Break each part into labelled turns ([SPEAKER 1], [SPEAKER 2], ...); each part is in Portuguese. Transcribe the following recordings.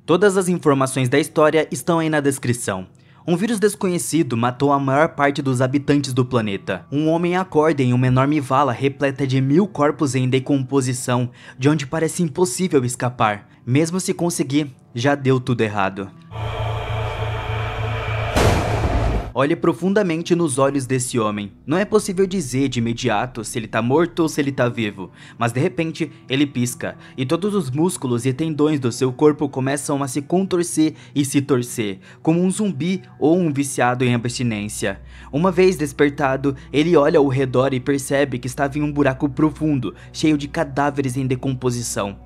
[SPEAKER 1] Todas as informações da história estão aí na descrição. Um vírus desconhecido matou a maior parte dos habitantes do planeta. Um homem acorda em uma enorme vala repleta de 1000 corpos em decomposição, de onde parece impossível escapar. Mesmo se conseguir, já deu tudo errado. Olhe profundamente nos olhos desse homem. Não é possível dizer de imediato se ele tá morto ou se ele tá vivo, mas de repente ele pisca e todos os músculos e tendões do seu corpo começam a se contorcer e se torcer, como um zumbi ou um viciado em abstinência. Uma vez despertado, ele olha ao redor e percebe que estava em um buraco profundo, cheio de cadáveres em decomposição.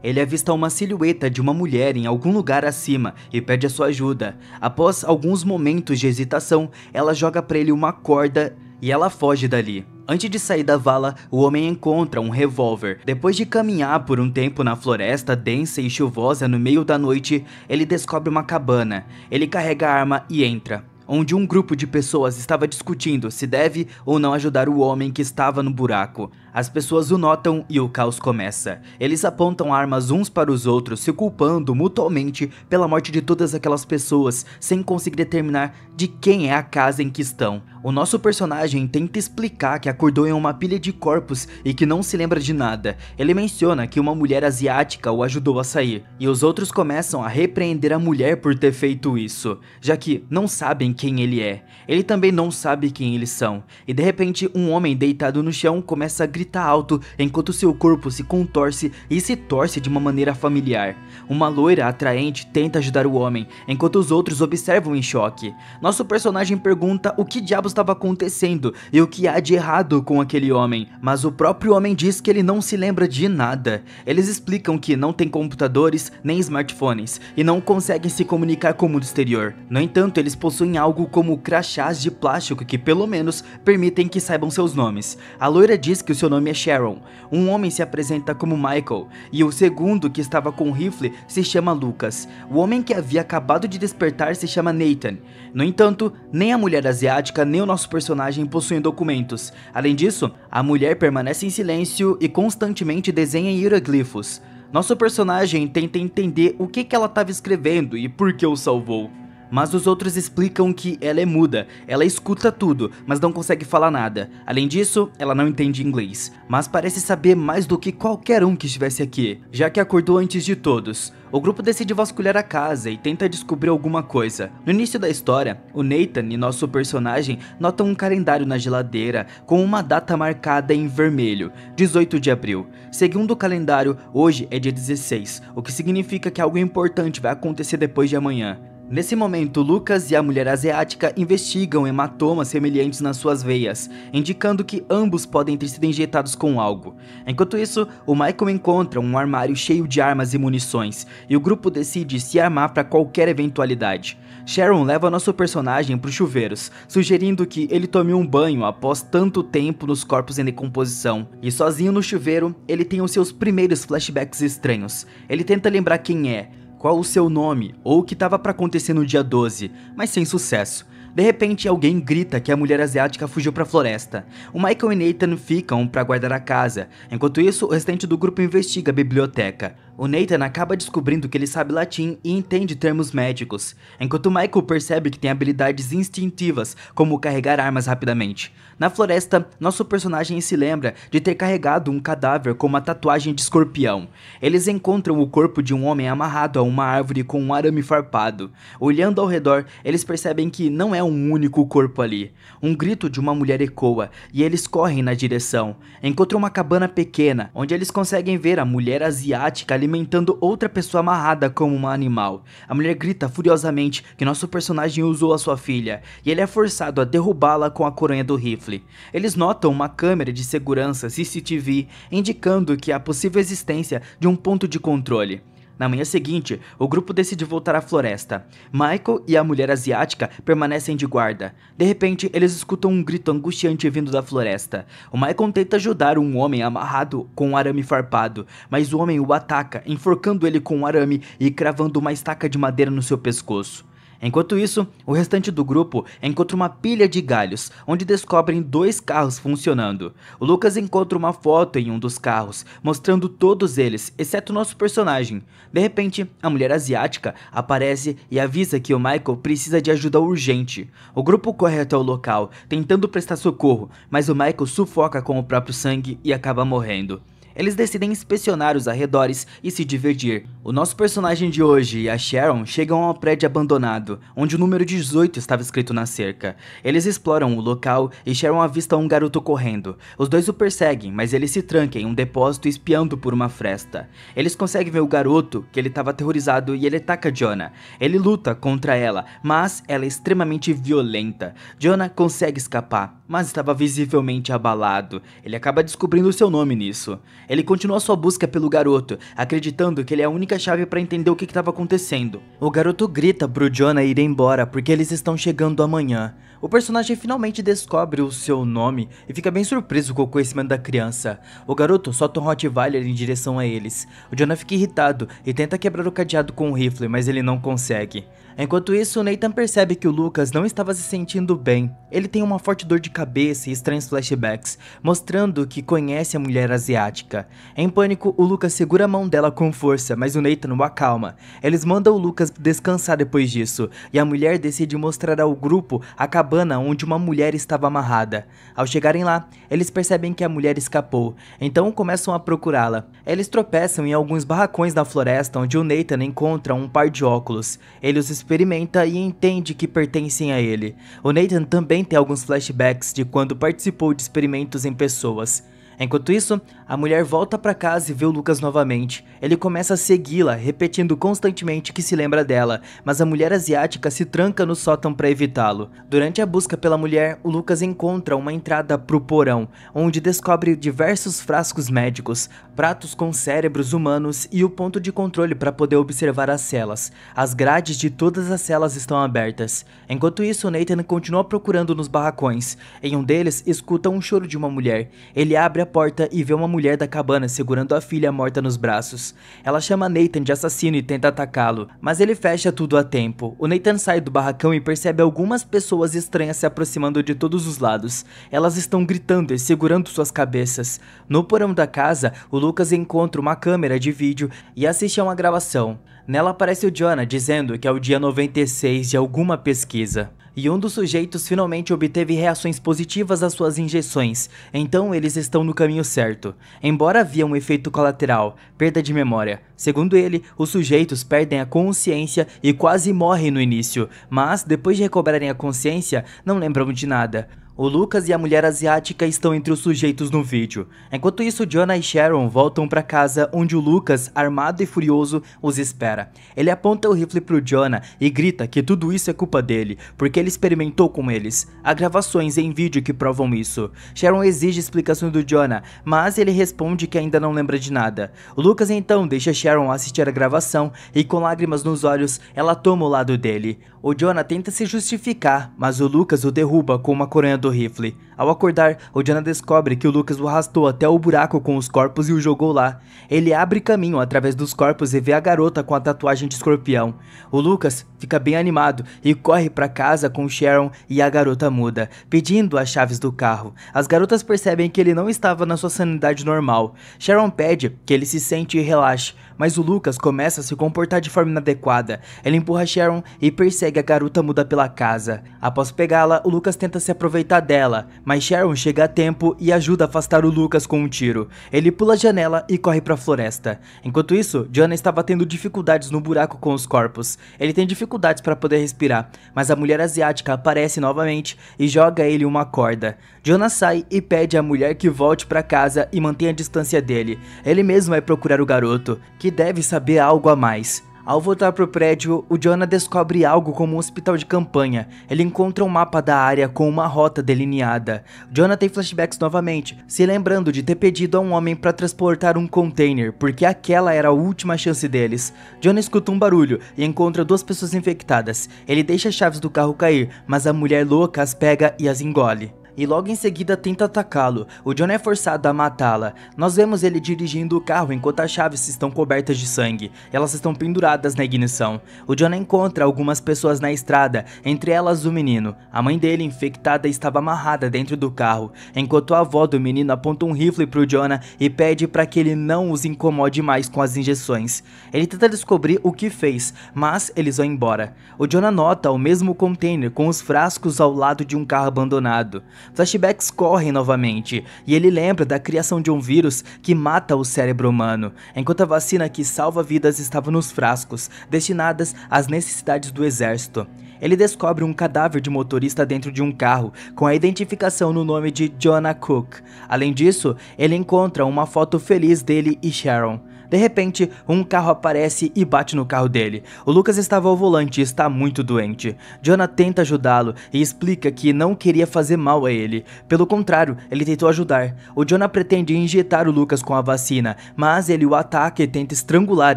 [SPEAKER 1] Ele avista uma silhueta de uma mulher em algum lugar acima e pede a sua ajuda. Após alguns momentos de hesitação, ela joga para ele uma corda e ela foge dali. Antes de sair da vala, o homem encontra um revólver. Depois de caminhar por um tempo na floresta densa e chuvosa no meio da noite, ele descobre uma cabana. Ele carrega a arma e entra, onde um grupo de pessoas estava discutindo se deve ou não ajudar o homem que estava no buraco. As pessoas o notam e o caos começa. Eles apontam armas uns para os outros, se culpando mutuamente pela morte de todas aquelas pessoas, sem conseguir determinar de quem é a casa em que estão. O nosso personagem tenta explicar que acordou em uma pilha de corpos e que não se lembra de nada. Ele menciona que uma mulher asiática o ajudou a sair, e os outros começam a repreender a mulher por ter feito isso, já que não sabem quem ele é. Ele também não sabe quem eles são, e de repente um homem deitado no chão começa a gritar alto enquanto seu corpo se contorce e se torce de uma maneira familiar. Uma loira atraente tenta ajudar o homem, enquanto os outros observam em choque. Nosso personagem pergunta o que diabos estava acontecendo e o que há de errado com aquele homem, mas o próprio homem diz que ele não se lembra de nada. Eles explicam que não tem computadores nem smartphones e não conseguem se comunicar com o mundo exterior. No entanto, eles possuem algo como crachás de plástico que pelo menos permitem que saibam seus nomes. A loira diz que o seu nome é Sharon. Um homem se apresenta como Michael e o segundo, que estava com o rifle, se chama Lucas. O homem que havia acabado de despertar se chama Nathan. No entanto, nem a mulher asiática nem o nosso personagem possuem documentos. Além disso, a mulher permanece em silêncio e constantemente desenha hieroglifos. Nosso personagem tenta entender o que ela estava escrevendo e por que o salvou. Mas os outros explicam que ela é muda, ela escuta tudo, mas não consegue falar nada. Além disso, ela não entende inglês, mas parece saber mais do que qualquer um que estivesse aqui, já que acordou antes de todos. O grupo decide vasculhar a casa e tenta descobrir alguma coisa. No início da história, o Nathan e nosso personagem notam um calendário na geladeira com uma data marcada em vermelho, 18 de abril. Segundo o calendário, hoje é dia 16, o que significa que algo importante vai acontecer depois de amanhã. Nesse momento, Lucas e a mulher asiática investigam hematomas semelhantes nas suas veias, indicando que ambos podem ter sido injetados com algo. Enquanto isso, o Michael encontra um armário cheio de armas e munições, e o grupo decide se armar para qualquer eventualidade. Sharon leva nosso personagem para os chuveiros, sugerindo que ele tome um banho após tanto tempo nos corpos em decomposição. E sozinho no chuveiro, ele tem os seus primeiros flashbacks estranhos. Ele tenta lembrar quem é, qual o seu nome ou o que estava para acontecer no dia 12, mas sem sucesso. De repente, alguém grita que a mulher asiática fugiu para a floresta. O Michael e Nathan ficam para guardar a casa. Enquanto isso, o restante do grupo investiga a biblioteca. O Nathan acaba descobrindo que ele sabe latim e entende termos médicos, enquanto o Michael percebe que tem habilidades instintivas, como carregar armas rapidamente. Na floresta, nosso personagem se lembra de ter carregado um cadáver com uma tatuagem de escorpião. Eles encontram o corpo de um homem amarrado a uma árvore com um arame farpado. Olhando ao redor, eles percebem que não é um único corpo ali. Um grito de uma mulher ecoa e eles correm na direção. Encontram uma cabana pequena, onde eles conseguem ver a mulher asiática alimentando outra pessoa amarrada como um animal. A mulher grita furiosamente que nosso personagem usou a sua filha, e ele é forçado a derrubá-la com a coronha do rifle. Eles notam uma câmera de segurança CCTV indicando que há possível existência de um ponto de controle. Na manhã seguinte, o grupo decide voltar à floresta. Michael e a mulher asiática permanecem de guarda. De repente, eles escutam um grito angustiante vindo da floresta. O Michael tenta ajudar um homem amarrado com um arame farpado, mas o homem o ataca, enforcando ele com um arame e cravando uma estaca de madeira no seu pescoço. Enquanto isso, o restante do grupo encontra uma pilha de galhos, onde descobrem 2 carros funcionando. O Lucas encontra uma foto em um dos carros, mostrando todos eles, exceto o nosso personagem. De repente, a mulher asiática aparece e avisa que o Michael precisa de ajuda urgente. O grupo corre até o local, tentando prestar socorro, mas o Michael sufoca com o próprio sangue e acaba morrendo. Eles decidem inspecionar os arredores e se divertir. O nosso personagem de hoje e a Sharon chegam a um prédio abandonado, onde o número 18 estava escrito na cerca. Eles exploram o local e Sharon avista um garoto correndo. Os dois o perseguem, mas ele se tranca em um depósito espiando por uma fresta. Eles conseguem ver o garoto, que ele estava aterrorizado, e ele ataca Jonah. Ele luta contra ela, mas ela é extremamente violenta. Jonah consegue escapar, mas estava visivelmente abalado. Ele acaba descobrindo seu nome nisso. Ele continua sua busca pelo garoto, acreditando que ele é a única chave para entender o que estava acontecendo. O garoto grita pro Jonah ir embora porque eles estão chegando amanhã. O personagem finalmente descobre o seu nome e fica bem surpreso com o conhecimento da criança. O garoto solta um Rottweiler em direção a eles. O Jonah fica irritado e tenta quebrar o cadeado com um rifle, mas ele não consegue. Enquanto isso, Nathan percebe que o Lucas não estava se sentindo bem. Ele tem uma forte dor de cabeça e estranhos flashbacks, mostrando que conhece a mulher asiática. Em pânico, o Lucas segura a mão dela com força, mas o Nathan o acalma. Eles mandam o Lucas descansar depois disso, e a mulher decide mostrar ao grupo a cabana onde uma mulher estava amarrada. Ao chegarem lá, eles percebem que a mulher escapou, então começam a procurá-la. Eles tropeçam em alguns barracões na floresta onde o Nathan encontra um par de óculos. Ele os experimenta e entende que pertencem a ele. O Nathan também tem alguns flashbacks de quando participou de experimentos em pessoas. Enquanto isso, a mulher volta para casa e vê o Lucas novamente. Ele começa a segui-la, repetindo constantemente que se lembra dela, mas a mulher asiática se tranca no sótão para evitá-lo. Durante a busca pela mulher, o Lucas encontra uma entrada pro porão, onde descobre diversos frascos médicos, pratos com cérebros humanos e o ponto de controle para poder observar as celas. As grades de todas as celas estão abertas. Enquanto isso, Nathan continua procurando nos barracões. Em um deles, escuta um choro de uma mulher. Ele abre a porta e vê uma mulher da cabana segurando a filha morta nos braços. Ela chama Nathan de assassino e tenta atacá-lo, mas ele fecha tudo a tempo. O Nathan sai do barracão e percebe algumas pessoas estranhas se aproximando de todos os lados. Elas estão gritando e segurando suas cabeças. No porão da casa, o Lucas encontra uma câmera de vídeo e assiste a uma gravação. Nela aparece o Jonah dizendo que é o dia 96 de alguma pesquisa. E um dos sujeitos finalmente obteve reações positivas às suas injeções, então eles estão no caminho certo. Embora havia um efeito colateral, perda de memória. Segundo ele, os sujeitos perdem a consciência e quase morrem no início, mas depois de recobrarem a consciência, não lembram de nada. O Lucas e a mulher asiática estão entre os sujeitos no vídeo. Enquanto isso, Jonah e Sharon voltam para casa onde o Lucas, armado e furioso, os espera. Ele aponta o rifle pro Jonah e grita que tudo isso é culpa dele, porque ele experimentou com eles. Há gravações em vídeo que provam isso. Sharon exige explicações do Jonah, mas ele responde que ainda não lembra de nada. O Lucas então deixa Sharon assistir a gravação e com lágrimas nos olhos, ela toma o lado dele. O Jonah tenta se justificar, mas o Lucas o derruba com uma coronha do rifle. Ao acordar, o Jonah descobre que o Lucas o arrastou até o buraco com os corpos e o jogou lá. Ele abre caminho através dos corpos e vê a garota com a tatuagem de escorpião. O Lucas fica bem animado e corre para casa com Sharon e a garota muda, pedindo as chaves do carro. As garotas percebem que ele não estava na sua sanidade normal. Sharon pede que ele se sente e relaxe, mas o Lucas começa a se comportar de forma inadequada. Ele empurra Sharon e persegue a garota muda pela casa. Após pegá-la, o Lucas tenta se aproveitar dela, mas Sharon chega a tempo e ajuda a afastar o Lucas com um tiro. Ele pula a janela e corre para a floresta. Enquanto isso, Jonah estava tendo dificuldades no buraco com os corpos. Ele tem dificuldades para poder respirar, mas a mulher asiática aparece novamente e joga ele uma corda. Jonah sai e pede à mulher que volte para casa e mantenha a distância dele. Ele mesmo vai procurar o garoto, que deve saber algo a mais. Ao voltar pro prédio, o Jonah descobre algo como um hospital de campanha. Ele encontra um mapa da área com uma rota delineada. Jonah tem flashbacks novamente, se lembrando de ter pedido a um homem para transportar um container, porque aquela era a última chance deles. Jonah escuta um barulho e encontra 2 pessoas infectadas. Ele deixa as chaves do carro cair, mas a mulher louca as pega e as engole. e logo em seguida tenta atacá-lo. O Jonah é forçado a matá-la. Nós vemos ele dirigindo o carro enquanto as chaves estão cobertas de sangue. Elas estão penduradas na ignição. O Jonah encontra algumas pessoas na estrada, entre elas o menino. A mãe dele, infectada, estava amarrada dentro do carro, enquanto a avó do menino aponta um rifle pro Jonah e pede para que ele não os incomode mais com as injeções. Ele tenta descobrir o que fez, mas eles vão embora. O Jonah nota o mesmo container com os frascos ao lado de um carro abandonado. Flashbacks correm novamente, e ele lembra da criação de um vírus que mata o cérebro humano, enquanto a vacina que salva vidas estava nos frascos, destinadas às necessidades do exército. Ele descobre um cadáver de motorista dentro de um carro, com a identificação no nome de Jonah Cook. Além disso, ele encontra uma foto feliz dele e Sharon. De repente, um carro aparece e bate no carro dele. O Lucas estava ao volante e está muito doente. Jonah tenta ajudá-lo e explica que não queria fazer mal a ele. Pelo contrário, ele tentou ajudar. O Jonah pretende injetar o Lucas com a vacina, mas ele o ataca e tenta estrangular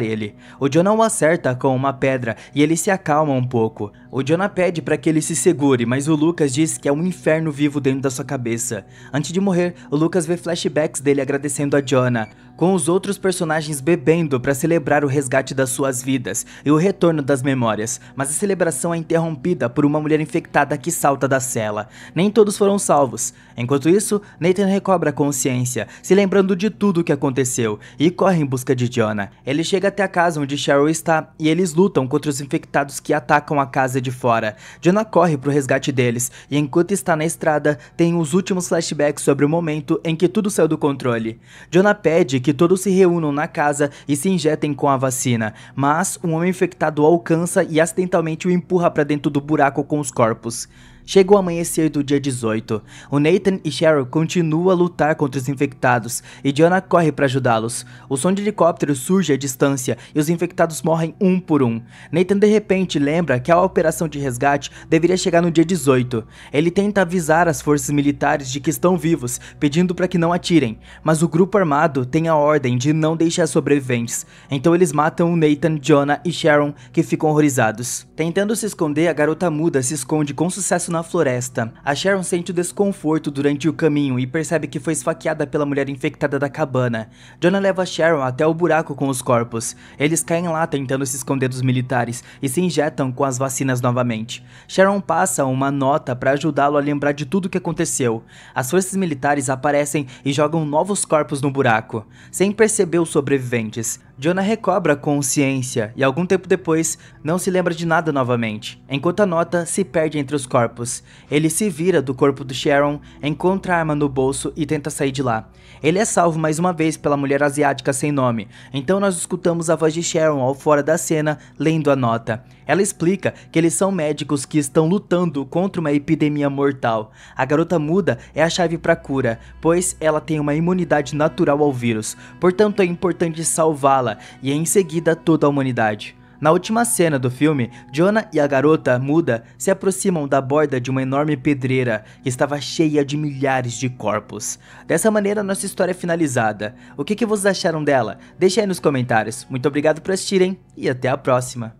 [SPEAKER 1] ele. O Jonah o acerta com uma pedra e ele se acalma um pouco. O Jonah pede para que ele se segure, mas o Lucas diz que é um inferno vivo dentro da sua cabeça. Antes de morrer, o Lucas vê flashbacks dele agradecendo a Jonah, com os outros personagens bebendo para celebrar o resgate das suas vidas e o retorno das memórias, mas a celebração é interrompida por uma mulher infectada que salta da cela. Nem todos foram salvos. Enquanto isso, Nathan recobra a consciência, se lembrando de tudo o que aconteceu, e corre em busca de Jonah. Ele chega até a casa onde Cheryl está e eles lutam contra os infectados que atacam a casa de fora. Jonah corre para o resgate deles e enquanto está na estrada, tem os últimos flashbacks sobre o momento em que tudo saiu do controle. Jonah pede que todos se reúnam na casa e se injetem com a vacina, mas um homem infectado o alcança e acidentalmente o empurra para dentro do buraco com os corpos. Chega o amanhecer do dia 18. O Nathan e Cheryl continuam a lutar contra os infectados e Jonah corre para ajudá-los. O som de helicóptero surge à distância e os infectados morrem um por um. Nathan de repente lembra que a operação de resgate deveria chegar no dia 18. Ele tenta avisar as forças militares de que estão vivos, pedindo para que não atirem, mas o grupo armado tem a ordem de não deixar sobreviventes. Então eles matam o Nathan, Jonah e Sharon, que ficam horrorizados. Tentando se esconder, a garota muda se esconde com sucesso na floresta. A Sharon sente o desconforto durante o caminho e percebe que foi esfaqueada pela mulher infectada da cabana. Jonah leva Sharon até o buraco com os corpos. Eles caem lá tentando se esconder dos militares e se injetam com as vacinas novamente. Sharon passa uma nota para ajudá-lo a lembrar de tudo o que aconteceu. As forças militares aparecem e jogam novos corpos no buraco, sem perceber os sobreviventes. Jonah recobra a consciência e algum tempo depois não se lembra de nada novamente, enquanto a nota se perde entre os corpos. Ele se vira do corpo de Sharon, encontra a arma no bolso e tenta sair de lá. Ele é salvo mais uma vez pela mulher asiática sem nome, então nós escutamos a voz de Sharon ao fora da cena lendo a nota. Ela explica que eles são médicos que estão lutando contra uma epidemia mortal. A garota muda é a chave para a cura, pois ela tem uma imunidade natural ao vírus, portanto é importante salvá-la e em seguida toda a humanidade. Na última cena do filme, Jonah e a garota muda se aproximam da borda de uma enorme pedreira que estava cheia de milhares de corpos. Dessa maneira, nossa história é finalizada. O que vocês acharam dela? Deixe aí nos comentários. Muito obrigado por assistirem e até a próxima.